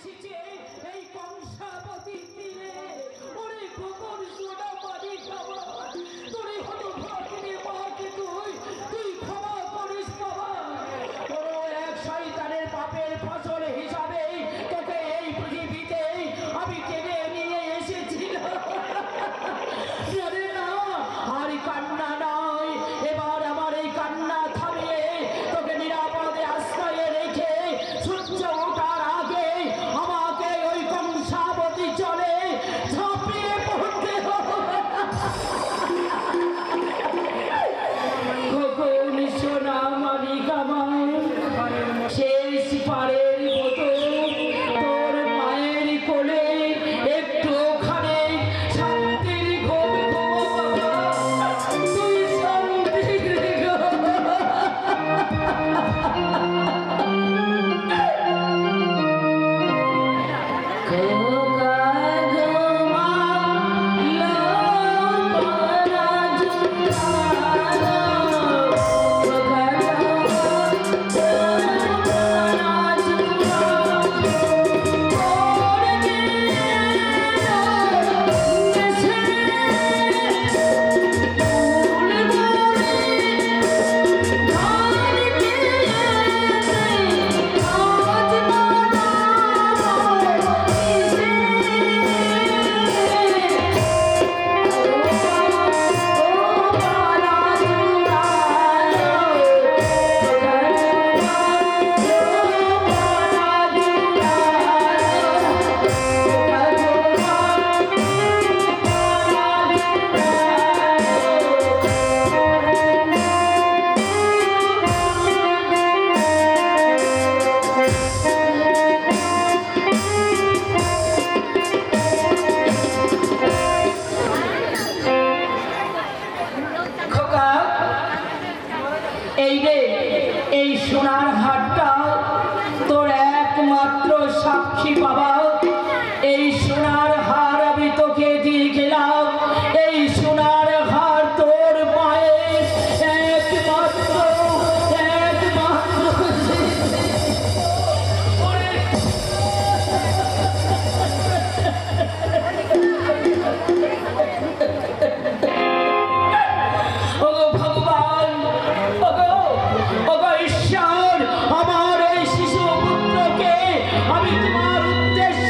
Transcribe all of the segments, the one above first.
এসেছে এই কংসাবতী তীরে। ওরে খোকন সোনা পানি খাবো, তোরে হতো ভাগিনে মাকে তুই ক্ষমা করিস বাবা। কোনো এক শয়তানের পাপের ফসল হিসাবে তোকে এই পৃথিবীতে আমি টেনে নিয়ে এসেছিলাম। জানে না আর কান্না নয়, এবার আমার এই কান্না থামিয়ে তোকে নিরাপদে আশ্রয়ে রেখে সূর্য ওঠার আগে আমাকে ওই কংসাবতী চলে ঝাঁপিয়ে পড়তে হবে। খোকন সোনা মানিক আমার, শেষ পারের মতো তোর মায়ের কোলে একটু ওখানে শান্তির ঘুম ঘুমো বাবা, তুই শান্তির ঘুম। এই রে, এই সোনার হারটা তোর একমাত্র সাক্ষী বাবা। এই সোনার হার আমি তোকে দিয়ে গেলাম। এই সোনার হার তোর মায়ের একমাত্র ঈশ্বর, আমার এই শিশু পুত্রকে আমি তোমার উদ্দেশ্য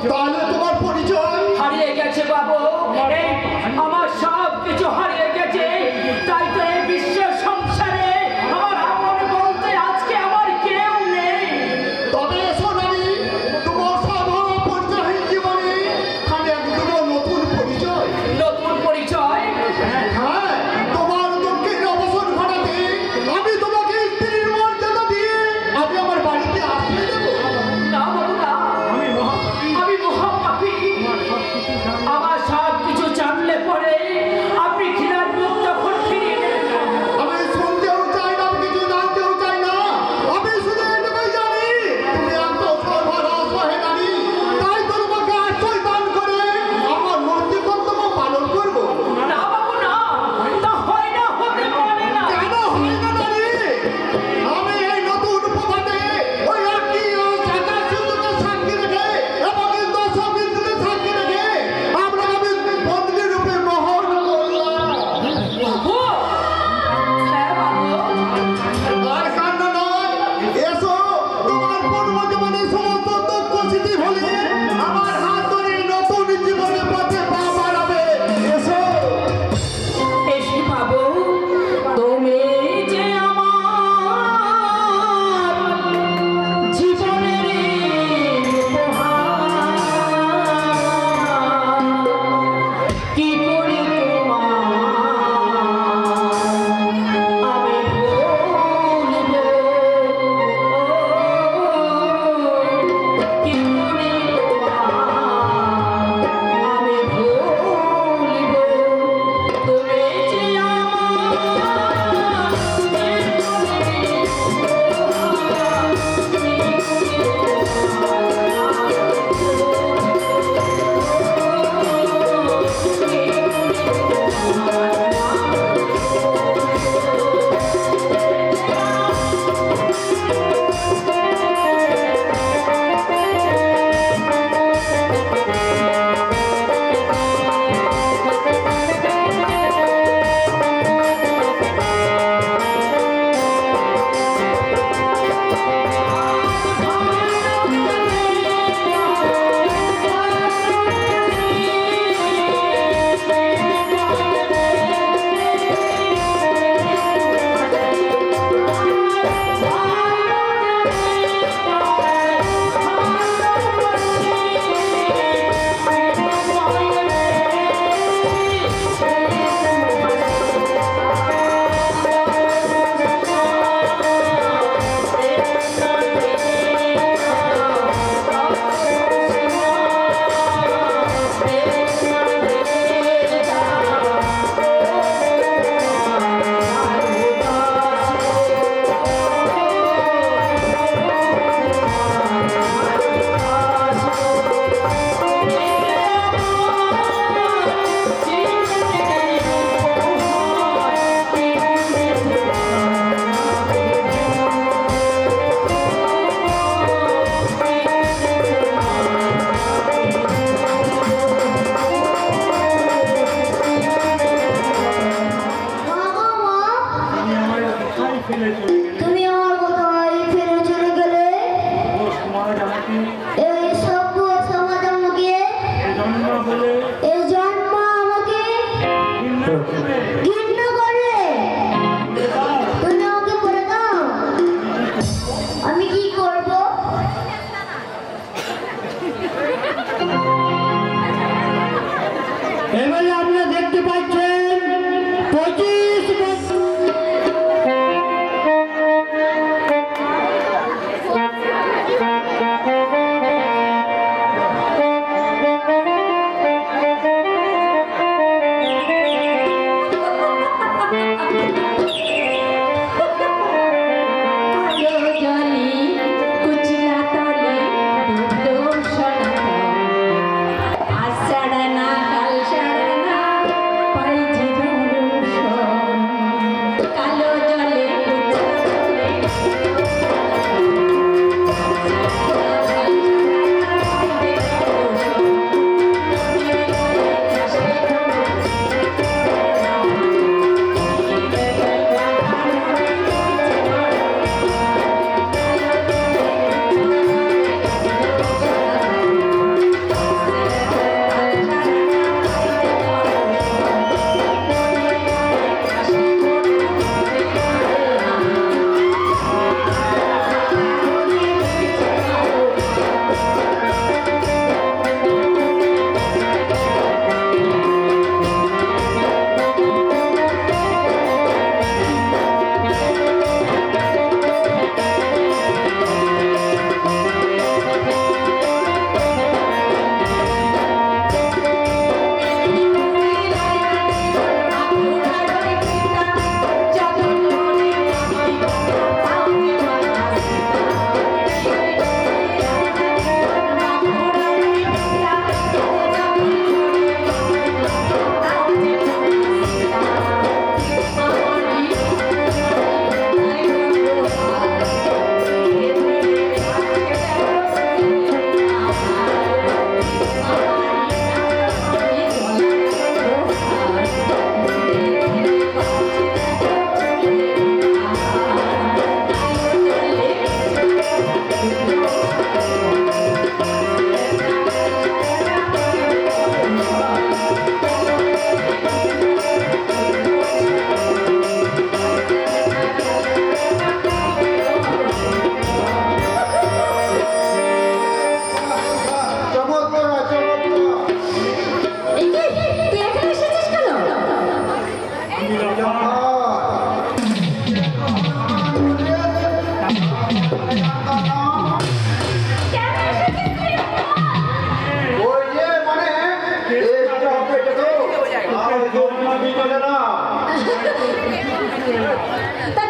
তাহলে তোমার পরিচয়? হারিয়ে গেছে বাবু, এই আমার সব কিছু হারিয়ে গেছে। তাই তো এই বিশ্ব সংসারে আমার আপন বলতে আজকে আমার কেউ নেই। তবে সোনালি, তোমার সাধারণ পরিচয় জীবনে আমি একদম নতুন পরিচয়। নতুন পরিচয়? হ্যাঁ, তোমার দুঃখের অবসর ঘটাতে আমি তোমাকে স্ত্রীর মর্যাদা দিয়ে আমি আমার বাড়িতে আসতে দেবো? না বাবু না, আমি মহাপাপী। আমার সব কিছু জানলে পরে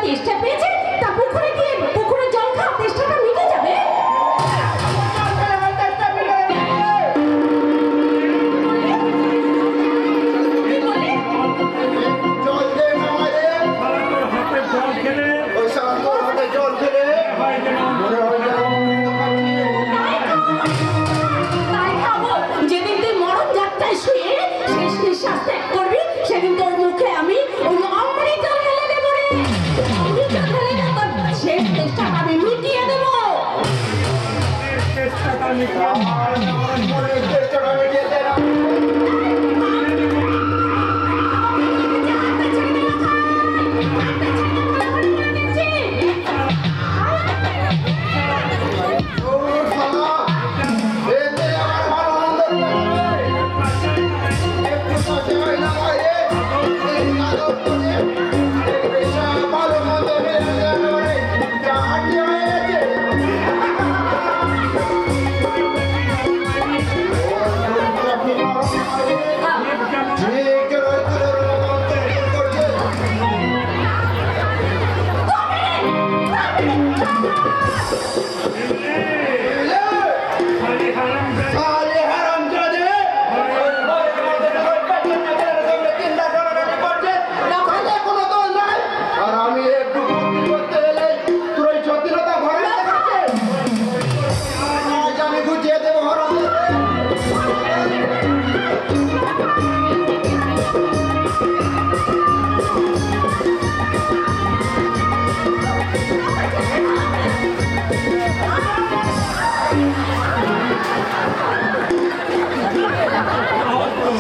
তেষ্টা পেয়েছে তা পুকুরে গিয়ে পুকুরের জল খাও, তেষ্টাটা মিটে যাবে। কি বলে? জল দে মামারে, সারা তোর হাতে জল খেলে ওই সারা হাতে জল খেলে হয় যেন মনে হয় যেন তাই খাবো। যেদিন তুই মরণ যাত্রায় শুয়ে শেষ নিঃশ্বাস ত্যাগ করবি, সেদিন তোর মুখে আমি ওই অমৃত ঢেলে দেবো রে। অমৃত ঢেলে দেবো, তোর শেষ তেষ্টাটা আমি মিটিয়ে দেবো। চেষ্টাটা মিটিয়ে আমার মনের চেষ্টাটা মিটিয়ে দে না। ও শালা, এতে আমার ভালো মন্দ লাগছে। একটু পাশে হয় না ভাইরে, এই আদর করে, এই পেশা ভালো মন্দ মিলে একেবারে জাহান্নামে হয়ে গেছে। ঠিক রয়েছে, করছে। খালি হারাম যায়। সালে হারামজাদে, চিন্তা করার করছে, কাজে কোনো দোষ নাই। আর আমি একটু বুদ্ধি করতে এলে তোর ওই সতীনতা ঘরে দেখাচ্ছে। আজ আমি বুঝিয়ে দেবো হরম।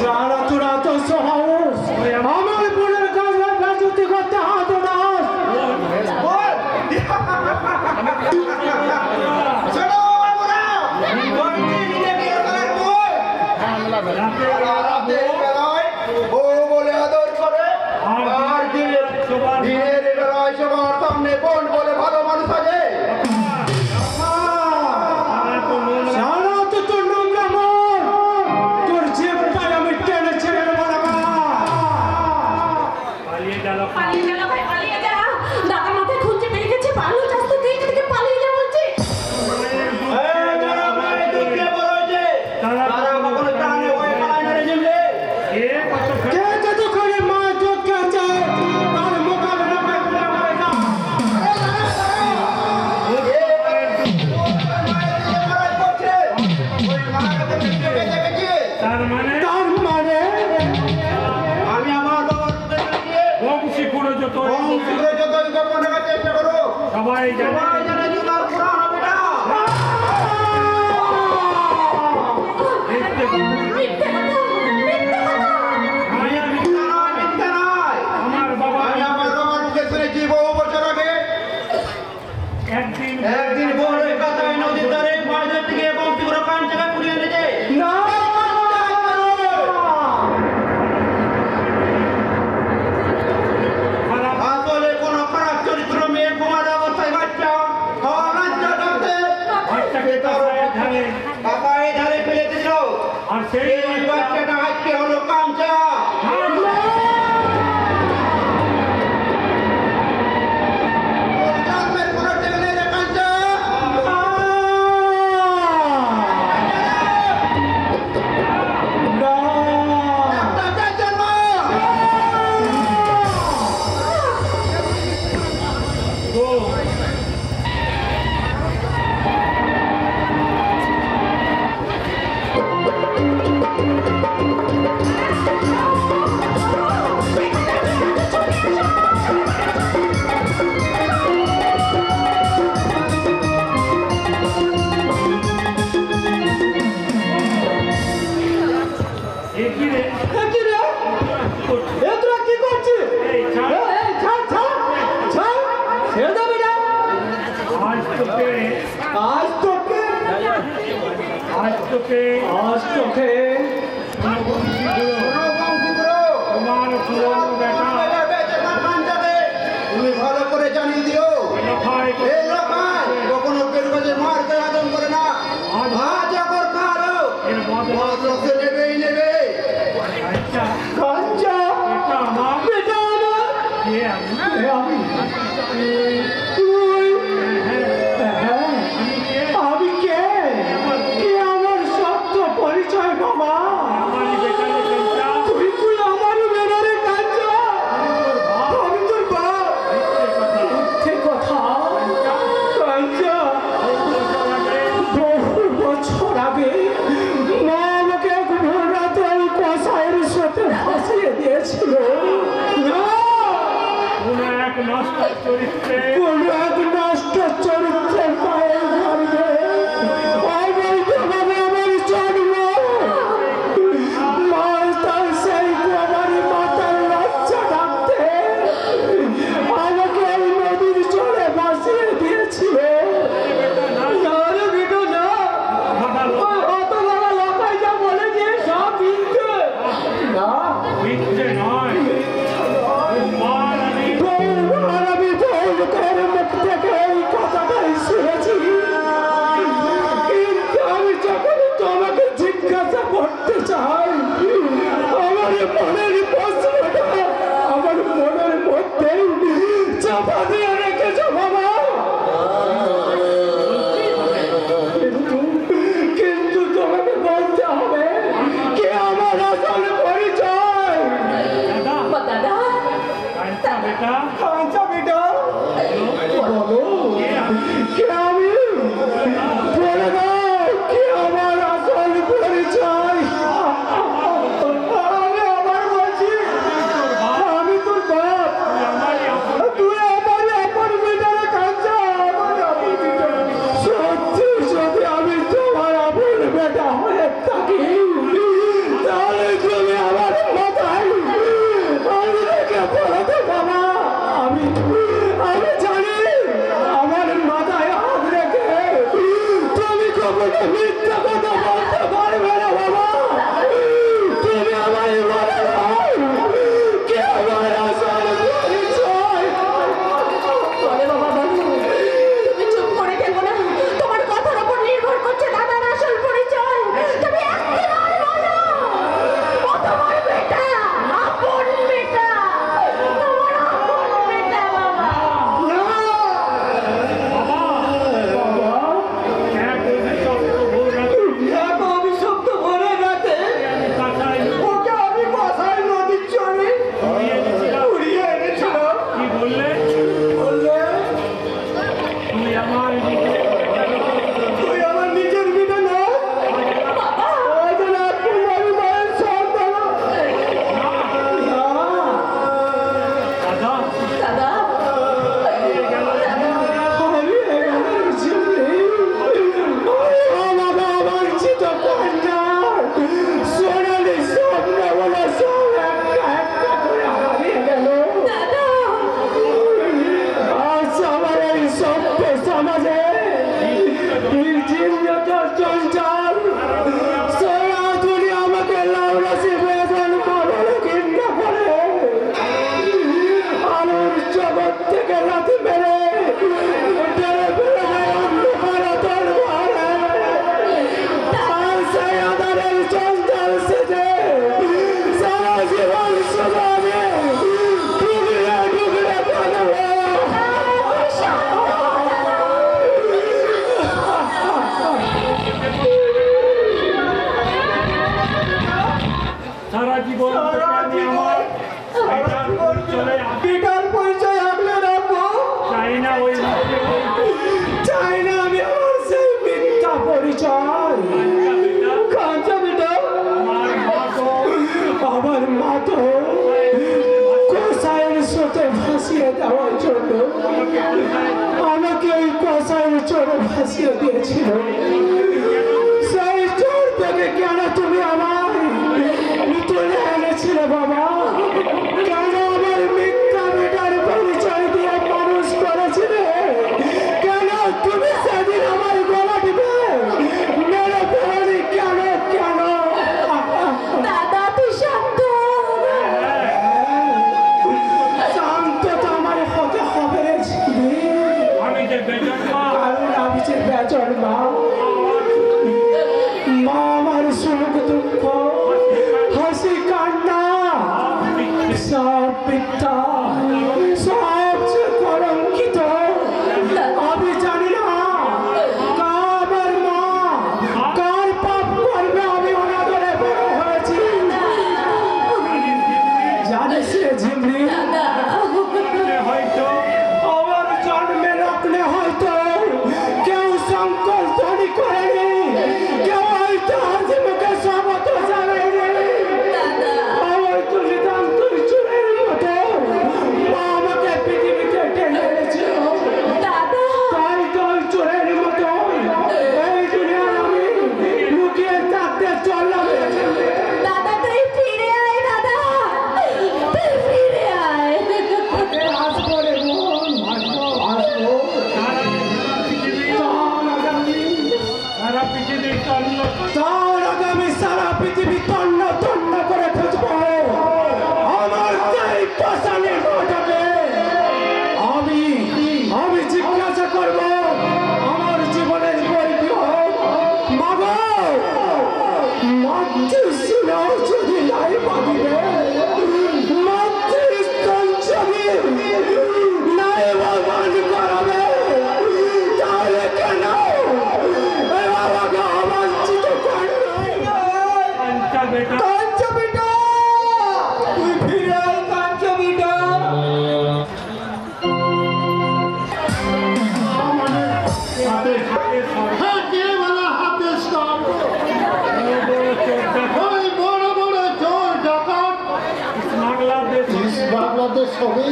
যারা তোরা তো সাহস আমার বোনের কাজে বেজতি করতে হাত না। বল। শোনো বাবুরা, বলছি নিজে বিয়ে করার বল। রাতের বেলায় বউ বলে আদর করে, আর দিনের বেলায় সবার সামনে বোন বলে ভালো মানুষ আছে। সারা তো তোর নোংরা মন, তোর জিভটাই আমি টেনে ছেড়ে দেবো না। পালিয়ে গেল। পালিয়ে গেল ভাই, পালিয়ে যা। দাদা মাথায় খুঁজে বেরিয়ে গেছে, পালিয়ে যাস তো, তুই এদিকে পালিয়ে যা বলছি। এই যারা মায়ের দুঃখে বড় হয়েছে, তারা কখনো প্রাণে ভয় পায় না রে জিমলে। এ কত কে যতক্ষণে মা চোখকে আছে তার মোকাবিলা করতে পারে না। তার মানে আমি আমার বাবার বংশী করে যত চেষ্টা করো, সবাই জানে সবাই জানে তোমার পুরাণ হবে না। দেখতে মিথ্যে কথা, মিথ্যে কথা। মায়া মিথ্যা নয়, মিথ্যা নয়। আমার বাবা আমি আমার বাবার মুখে শুনেছি বহু বছর আগে একদিন একদিন ভোর ওই কাতায় নদীর ধারে মাছ ধরতে গিয়ে বংশীগুলো কান থেকে পুড়িয়ে এনেছে। না খারাপ আসলে কোনো খারাপ চরিত্র মেয়ে কুমার অবস্থায় বাচ্চা হওয়া লজ্জা করতে বাচ্চাকে কাঁসায় ঢালে কাকায় ধারে ফেলে দিল। আর সেই এই বাচ্চাটা আজকে হলো কাঞ্চা। ওর জন্মের কোনো ঠিক নেই রে কাঞ্চা। একটা যার জন্ম। একই রে কি রে এ তোরা কি করছিস? এই ছাড় এই ছাড় ছাড় ছাড় ছেড়ে দেবে না। আজ তোকে আজ তোকে আজ তোকে আজ তোকে কোনো বংশী গুলো কোনো বংশীগুলো তোমার পুরনো বেটা তুমি ভালো করে জানিয়ে দিও লখায় এই লোকায় কখনো কেউ কাছে মার করে আদম করে না। আজ আগর কারো এর বদলা মাদ্রাসে নেবেই নেবে। আচ্ছা কাঞ্চা এটা আমার বেটা আমার কে আমি এ আমি মা আমারই বেটারে কাঞ্চা তুই আমারই বেটারে কাঞ্চা আমি তোর বাপ মিথ্যে কথা কাঞ্চা বহু বছর আগে মা আমাকে এক ভোর রাতে ওই কসাইয়ের সাথে ফাঁসিয়ে দিয়েছিল না কোন এক নষ্ট চরিত্রে কোন এক নষ্ট চরিত্রের পায়ে ধরবে অবৈধভাবে আমার জন্ম মা তার সেই কুমারী মাতার লজ্জা ডাকতে আমাকে ওই নদীর জলে ভাসিয়ে দিয়েছিল না রে বিটু না ওই অত বড় লোকাই যা বলেছে সব মিথ্যে না মিথ্যে নয় তোমার আমি আর আমি লোকের মুখ থেকে এই কথাটাই শুনেছি কিন্তু আমি যখন তোমাকে জিজ্ঞাসা করতে চাই আমার মনের প্রশ্নটা আমার মনের মধ্যেই চাপা দিয়ে রেখেছো বাবা কিন্তু তোমাকে বলতে হবে কি আমার আসল পরিচয় দাদা দাদা কাঞ্চা বেটা আচ্ছা বেটা বলো কি আমি বলে দাও কি আমার আসল পরিচয় আমি আবার বলছি আমি তোর বাপ আমারই আপন তুই আমার আপন বেটারে কাঁচা আমার আপন বেটা সত্যি যদি আমি তোমার আপন বেটা হয়ে থাকি তাহলে তুমি আমার মাথায় আমি রেখে পড়াতে বাবা আমি জানি আমার মাথায় হাত রেখে তুমি কখনো মিথ্যা কথা বলতে পারবে না বাবা তুমি আমায় বলে দাও কে আমার আসল পরিচয় বলে বাবা বলো তুমি চুপ করে থেকো না তোমার কথার উপর নির্ভর করছে দাদার আসল পরিচয় তুমি একেবারে বলো ও তোমার বেটা আপন বেটা তোমার আপন বেটা বাবা এক অভিশপ্ত ভোর রাতে অভিশপ্ত ভোরের রাতে আমি কাঁচাই ওকে আমি বাসায় নদীর চরে উড়িয়ে দিয়েছিলাম উড়িয়ে এনেছিলাম কি বললে বললে তুই আমার নিজের তুই আমার নিজের বিটা না হয়তো না কুমারী মায়ের সন্তান না দাদা দাদা দিয়ে গেল আমি এখানের ছিলি আমাকে আমার চিত কন্যা সোনালি স্বপ্ন বলে সব একটা একটা করে হারিয়ে গেল দাদা আজ আমার এই সভ্য সমাজে নির্জীবতা চঞ্চল সনাতনী আমাকে লাউরাসি বেদন বলে ঘৃণা করে আলোর জগৎ থেকে রাতে মেরে টেনে ফেলে দেয় অন্ধকার দরবারে আর সেই আধারের চঞ্চল সেজে সারা জীবন শুধু আমি ডুবরে ডুবরে কাঁদবো সারা জীবন তোকে আমি আমার বেটার চলে পিতার পরিচয় আগলে রাখবো চাই না ওই মিথ্যে বলতে চাই না আমি আমার সেই মিথ্যা পরিচয় কাঞ্চা বেটা কাঁচা বেটা আমার মা তো আমার মা তো কসাইয়ের সাথে ভাসিয়ে দেওয়ার জন্য আমাকে ওই কসাইয়ের চোরে ভাসিয়ে দিয়েছিল সেই চোর থেকে কেন তুমি আমার তুলে এনেছিলে বাবা কেন আমার মিথ্যা বেটার পরিচয় দিয়ে মানুষ করেছিলে কেন তুমি সেদিন আমার গলা টিপে মেরে ফেলনি কেন কেন দাদা তুই শান্ত শান্ত তো আমার হতে হবে রে ছিলি আমি যে বেজন মা কারণ আমি যে বেজন মা আমার পৃথিবী তন্ন তন্ন করে খুঁজবো আমার সেই পাষাণের মাটাকে। আমি জিজ্ঞাসা করবো আমার জীবনের পরিচয়। মাগো মাতৃস্নেহ যদি নাই বাঁধিবে, মাতৃস্তন যদি নাই ভগবান করাবে, তাহলে কেন এ বাবাকে অবাঞ্ছিত করবে? কাঞ্চা বেটা কাঞ্চা বেটা, তুই ফিরে আয় কাঞ্চা বেটা। হাতে হাতে সব হ্যাঁ, কে বলে হাতে সব? ওই বড় বড় চোর ডাকাত বাংলাদেশ বাংলাদেশ সবই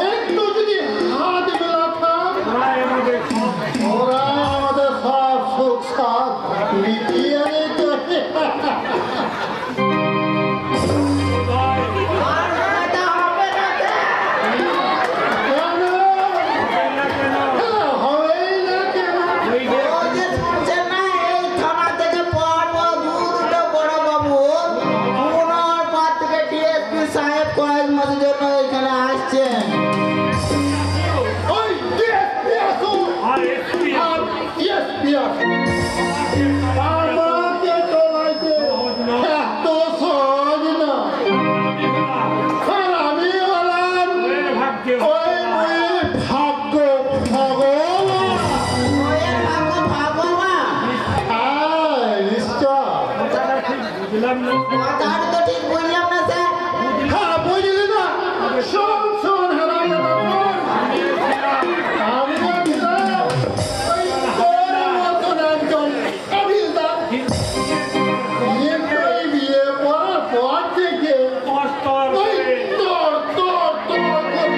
একটু যদি হাত মেলাতাম, প্রায় আমাদের সব ওরা আমাদের সব সুখ সাথ মিটিয়ে নিত। কেন? হবেই না কেন? ওই DSP আসুন। আর এসপি আর DSP আসুন। আমাকে তোলাইতে এত সহজ না। আর আমি হলাম ভাগ্য ওই বইয়ের ভাগ্য ভগবান। হ্যাঁ, নিশ্চয়। বুঝলাম না হ্যাঁ, বুঝলি না? শোন, শোন, হারামজাদা, শোন। আমি ছিলাম ওই তোর মতন একজন হাবিলদার। বিয়ে করার পর থেকে কষ্ট ওই তোর তোর তোর করে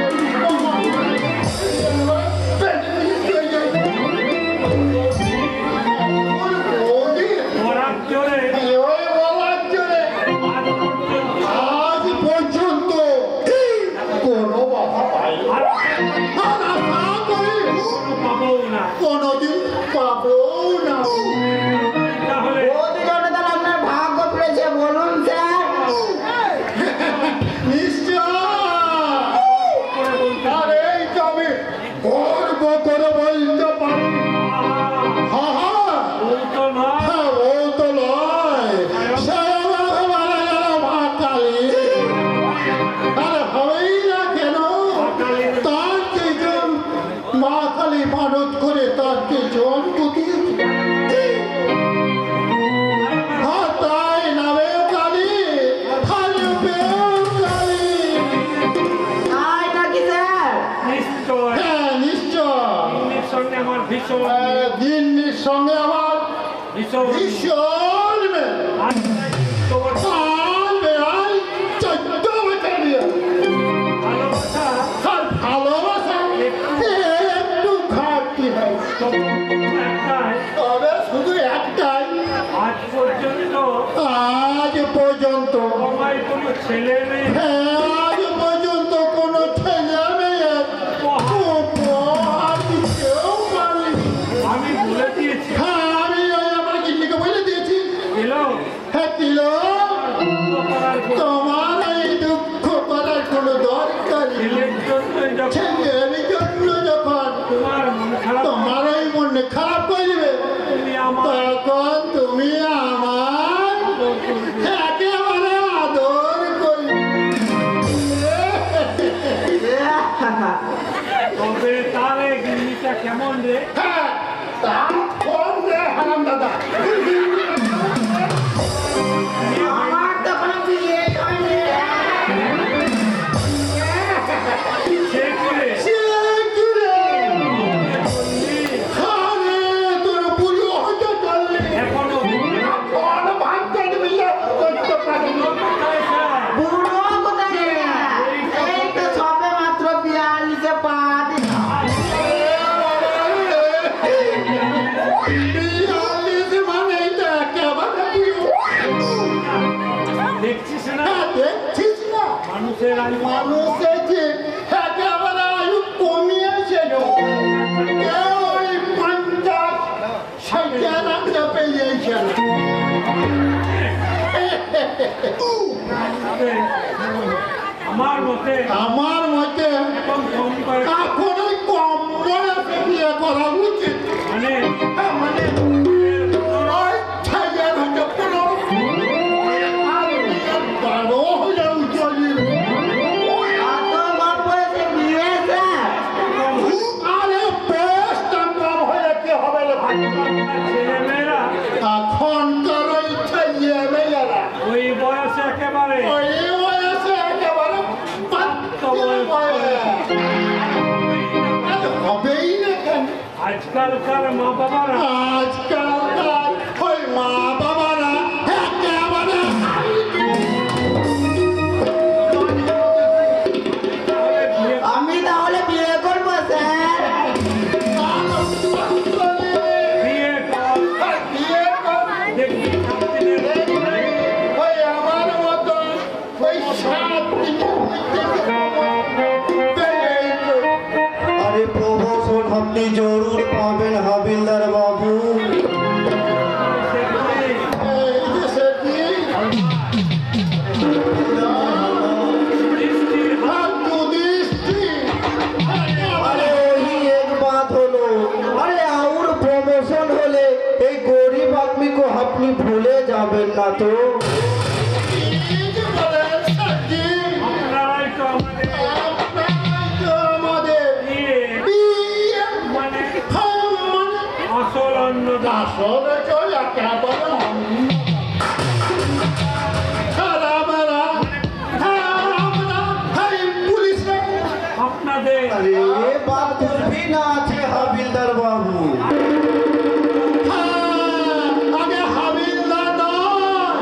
ওরা চলে ওই বলার জন্যে আজ পর্যন্ত কোনো বাধা পাইনি। আর আর আশা করি পাবো না কোনোদিন পাবো না। তাহলে নিশ্চয়। আর এই তো আমি গর্ব করে বলতে পারি, হ্যাঁ হ্যাঁ, ও তো নয় হ্যাঁ, ও তো নয়, সে আমাকে মারা গেল মা কালী। আরে হবেই না কেন? তার দুজন মা কালী মানত করে তার দুজন পুতিয়েছে। হ্যাঁ, তাই নামে কালী, আর রূপেও কালী। নিশ্চয় হ্যাঁ, নিশ্চয়। দিল্লির সঙ্গে আমার ভীষণ দিল্লির সঙ্গে আমার ভীষণ ভীষণ মেল। আর তোমার আর মেলায় 14 বছর বিয়ে। ভালোবাসা আর ভালোবাসা একটু ঘাটতি হয়, একটাই তবে শুধু একটাই, আজ পর্যন্ত আজ পর্যন্ত আমার কোনো ছেলে নেই আজ পর্যন্ত কোনো ছেলে মেয়ে উপহার দিতেও পারিনি। আমি বলে দিয়েছি হ্যাঁ, আমি ওই আমার গিন্নিকে বলে দিয়েছি, এলো হ্যাঁ দিল, করার তোমার এই দুঃখ করার কোনো দরকার নেই। ছেলের জন্য যখন ছেলের জন্য যখন তোমার মন খারাপ তোমার ওই মনে খারাপ করবে, তুমি আমার তখন তুমি আমার একেবারে আদর করবে। তবে তার এই গিন্নিটা কেমন রে হ্যাঁ, তা কোন রে হারামজাদা? সে করে সে কি রে? আরে, তোর বুড়ো হতে চললি। এখনো কোন ভাগ্যের বিয়ে করতে পারিনি। কোথায় স্যার? বিয়াল্লিশ মানেই তো একেবারে বুড়ো। দেখছিস না হ্যাঁ, দেখছিস না? মানুষের আয়ু মানুষের যে একেবারে আয়ু কমিয়েছে গো। কেউ ওই 50 60 পেয়েছে। আমার মতে আমার মতে এখন কম করে এখন ওই কম বয়সে বিয়ে করা উচিত। মানে মানে ওই ছেলের হচ্ছে কোনো আর বিয়ের বড় হয়ে চলি। আরে বয়সটা কম হয়ে কি হবে রে ভাই? ছেলেমেয়েরা এখনকার ওই ছেলেমেয়েরা ওই বয়সে একেবারে ওই বয়সে একেবারে পাত্তা বয়স। আরে হবেই না কেন? আজকালকার মা বাবারা আজকালকার ওই মা বাবারা একেবারে আমি তাহলে বিয়ে করবো স্যার। বিয়ে কর বিয়ে কর। দেখবি সামনে ওই আমার মতো ওই 7 দিনের মধ্যে পেলেই তো। আরে প্রমোশন আপনি জরুর পাবেন হাবিলদার বাবু। এই যে সেটি আর যদি স্ত্রী আরে ওই এক বাত হলো। আরে और প্রমোশন হলে এই গরিব আদমি को আপনি ভুলে যাবেন না তো। এই যে বলে সেটি আপনারাই তো আমাদের আপনারাই তো আমাদের বিয়ে বিয়ে মানে মানে আসল অন্নদান আসলে তো একেবারে খারাপেরা খারাপেরা হাই পুলিশে আপনাদের अरे ये बात कुछ भी ना আছে হাবিলদার বাবু। আগে হাবিলদার নয়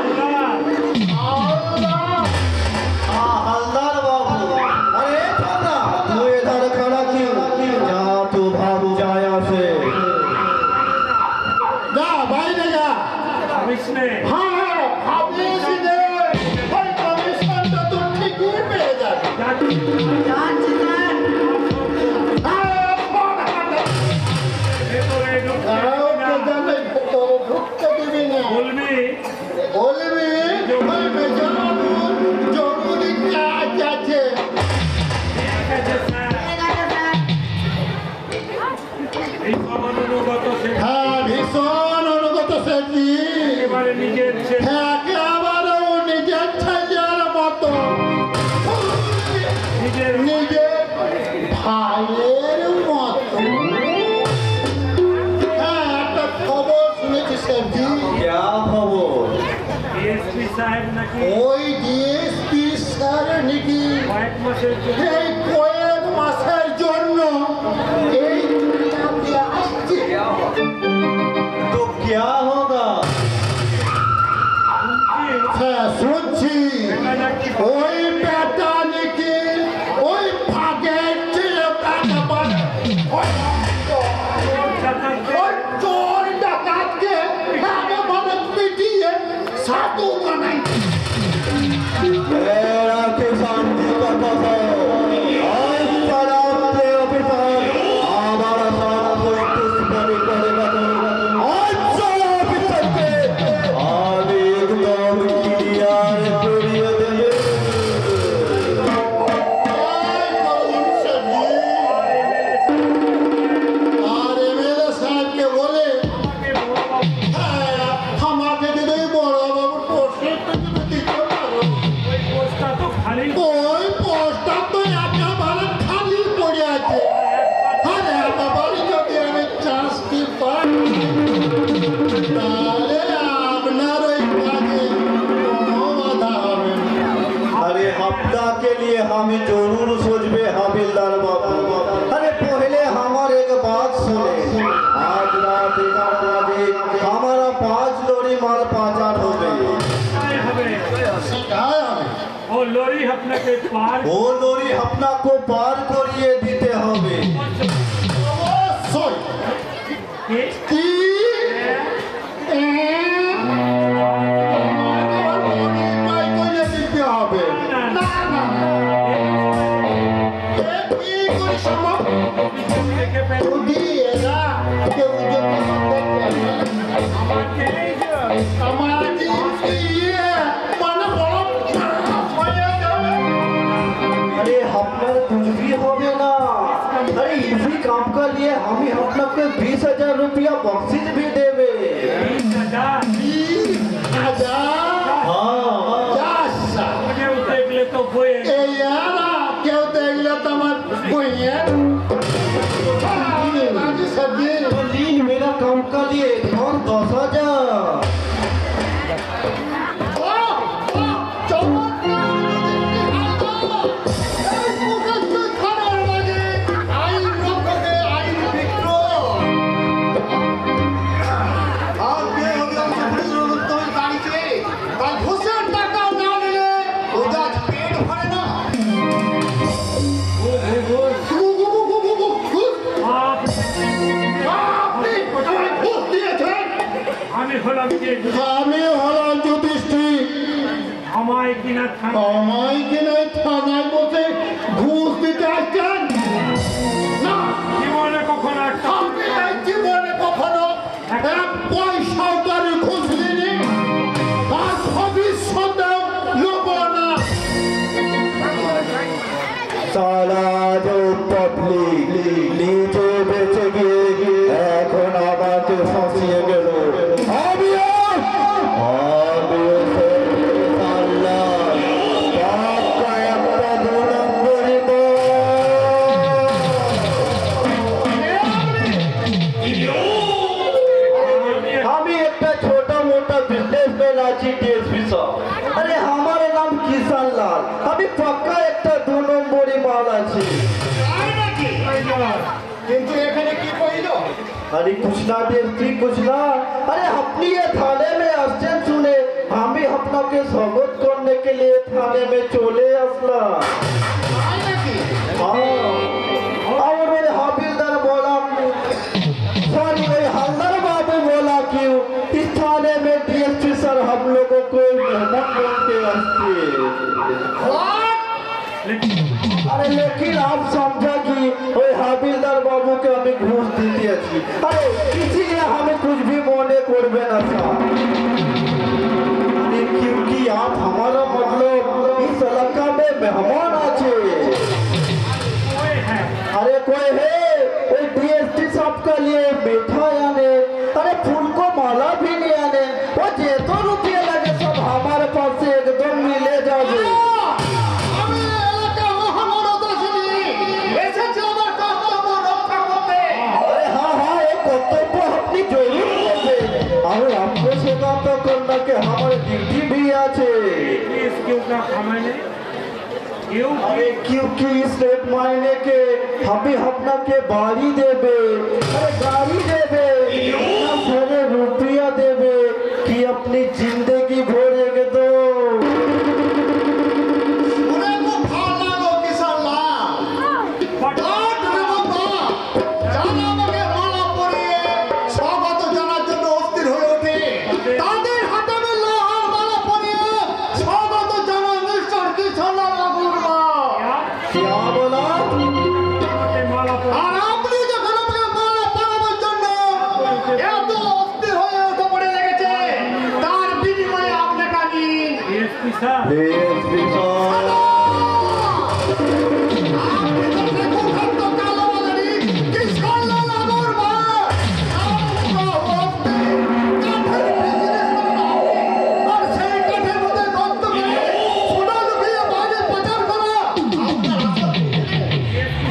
আল্লাহ হালদার বাবু। अरे थाना तू इधर खड़ा क्यों? जा तू भाग जाए यहाँ से। যা বাইরে যা ভাবিস নে হ্যাঁ হাবিস নে ওই কমিশনটা তো ঠিকই পেয়ে যাবে যাচ্ছি হ্যাঁ বড় হাতে ভেতরে ঢুকতে কাউকে জানে ভেতরে ঢুকতে দিবি না বলবি বলবি ওই বেচারার জরুরি কাজ আছে ঠিক আছে স্যার এই সমানুগত সে হ্যাঁ ভীষণ অনুগত সেটি একেবারে নিজের ছেলে একেবারে ও নিজের ছেলের মতো নিজের নিজের ভাইয়ের মতো হ্যাঁ একটা খবর শুনেছি সেটি क्या खबर? এসপি সাহেব নাকি ওই ডিএসপি স্যার নাকি কয়েক মাসের জন্য এই কয়েক মাসের জন্য এই দুনিয়াতে আসছে तो क्या होगा? হ্যাঁ শুনছি দেখা যাক কি ওই বেটা নাকি ওই ভাগের ছেলে একেবারে ওই চোর ডাকাতকে একেবারে পিটিয়ে সাধু বানাই मेरा किसान का कसम आज शराब के ऑफिसर हमारा सारा कोई दुश्मनी करेगा तो आज शराब करके आज एकदम क्लियर करिए देंगे। আর এমএলএ সাহেবকে বলে হ্যাঁ, আমাকে যদি ওই বড় বাবুর পোস্টটা যদি দিতে পারো ওই পোস্টটা তো খালি ওই পোস্টটা তো একেবারে খালি পড়ে আছে আরে একেবারে যদি আমি চান্সটি পাই তাহলে আপনার ওই কাজে কোনো বাধা হবে না। अरे हफ्ता के लिए हम जरूर सोचबे हविलदार बाबू। अरे पहले हमारे एक बात सुने। आज रात 11 बजे हमारा 5 लोरी माल पाचार हो गई। হবে শিখায় হবে ও লরি আপনাকে পার वो लोरी अपना को पार करिए दीते হবে। অবশ্যই কে কি দিতে হবে না না কি করে সম্ভব দেখে পেল যদি এরা কেউ যদি দেখে আমাকে এই যে আমার ইয়ে মানে 20,000 रुपया बख्शिश भी देवे। 20,000 हाँ যাচ্ছা কেউ দেখলে তো বয়ে এই আর কেউ দেখলে তো আমার বইয়ের तो लीन मेरा काम का लिए और 10,000। আমি হলাম কে আমি হলাম যুধিষ্ঠির আমায় কিনা থানা আমায় কিনে থানায় বসে ঘুষ দিতে আসছেন না জীবনে কখনো একটা আমি এই জীবনে কখনো এক পয়সাও তার ঘুষ দিইনি আর ভবিষ্যতেও নেব না साला जो पब्लिक नीचे बेचे गए এখন আমাকে ফাঁসিয়ে গেল। আমিও আল্লাহ পাক্কা একটা 2 নম্বরি আমি একটা ছোট মোটা বিজনেসম্যান আছি ডিএসপি সাহেব। আরে আমার নাম কিষান লাল, আমি পাক্কা একটা 2 নম্বরি মাল আছি। তাই নাকি কিন্তু এখানে কি কইলো अरे कुछ ना डिएसपी कुछ ना। अरे अपनी ये थाने में आश्चर्य सुने हमें अपना के स्वागत करने के लिए थाने में चले असला। তাই নাকি हाँ और मेरे हाबिलदार बोला सॉरी मेरे हल्दर बाबू बोला कि इस थाने में डीएसपी सर हम लोगों को मेहमान बन के आते। अरे लेकिन आप समझा कि ओए हाबिलदार बाबू के हमें घूस दीती अच्छी। अरे इसीलिए हमें कुछ भी मोने करबे ना था। अरे क्योंकि आप हमारा मतलब इस इलाका में मेहमान आछे। अरे कोई है ओए डीएसपी साहब के लिए मिठाई आने, अरे फूल को माला भी नहीं आने, वो जे तो रुपये लगे सब हमारे पास से एकदम मिले जाओगे। আমি এলাকা মহানগর দর্শনী এসেছি আমার কর্তব্য রক্ষা করতে अरे हाँ हाँ ये कर्तव्य अपनी जरूर करते और आपको सेवा तो करना के हमारे ड्यूटी भी आछे। কেস কেউ কা খামাইলে কেউ अरे क्योंकि इस रेट मायने के हमें अपना के बारी देवे, अरे गाड़ी देवे, इतना सारे रुपया देवे कि अपनी जिंदगी भरेगे दो। শুনে খুব ভালো লাগলো কিষান লাল যারা আমাকে মালা পরিয়ে স্বাগত জানার জন্য অস্থির হয়ে ওঠে তাদের হাতে আমি লোহার মালা পরিয়ে স্বাগত জানাই মিস্টার কিষান লাল বাবুরা। क्या बोला? মালা আর আপনি যখন আমাকে মালা পরানোর জন্য এত অস্থির হয়ে উঠে পড়ে লেগেছে তার বিনিময়ে আপনাকে আমি এসপি স্যার डीएसपी साहब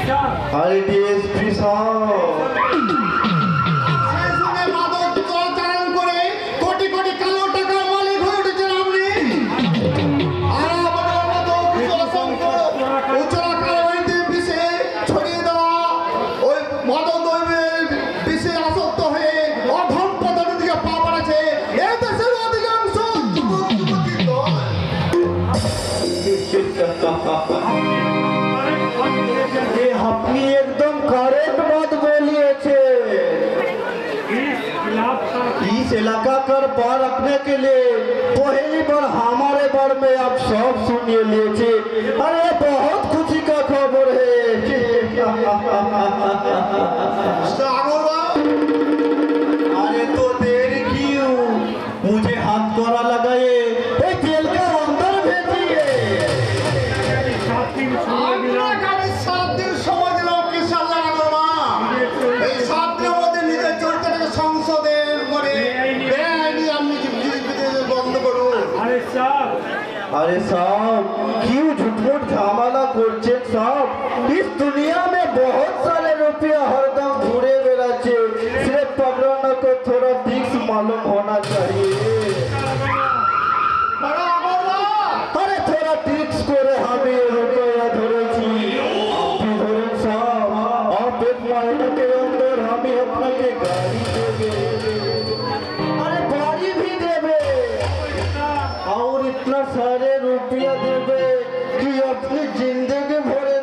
স্যার अरे डीएसपी साहब কোটি কোটি কালো টাকার মালিক হয়ে উঠেছেন আপনি আর আমাদের মতো কিছু অসংখ্য উচ্চরা কারবাইতে বিষে ছড়িয়ে দেওয়া ওই মাদক দ্রব্যের বিষে আসক্ত হয়ে অধম পতনের দিকে পা বাড়াচ্ছে এই দেশের অধিকাংশ যুবক যুবতীর দল ये अपनी एकदम करेक्ट बात बोलिए छे। इस इलाका कर पार रखने के लिए पहली बार हमारे बार में आप सब सुनिए लीजिए। अरे बहुत खुशी का खबर है। अरे तो देर क्यों, मुझे हाथ द्वारा लगाए ए, जेल के अंदर भेजिए। আপনাকে আমি 7 দিন সময় দিলাম কিষান লাল বাবা এই 7 দিনের মধ্যে अरे साहब क्यों झूठ झमेला करते साहब? इस दुनिया में बहुत सारे रुपया हरदम घूरे बेराचे, सिर्फ पकड़ने को थोड़ा फिक्स मालूम होना चाहिए। अरे थोड़ा फिक्स करे हमें रुपया धरेছি, আপনি ধরেন साहब, आप एक महीने के अंदर हमें अपना के गाड़ी देंगे, अरे गाड़ी भी देंगे और इतना सारे रुपया देवे कि अपनी जिंदगी भरे